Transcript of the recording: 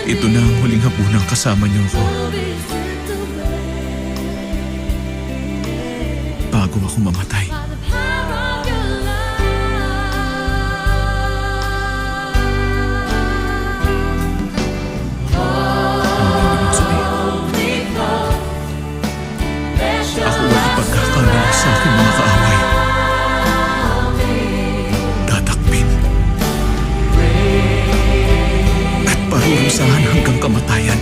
Ito na ang huling hapunang kasama niyo ako. Bago ako mamatay. Ako ay ipagkakamali sa aking mga kaaway. Tatakbin. At parurusahan hanggang kamatayan.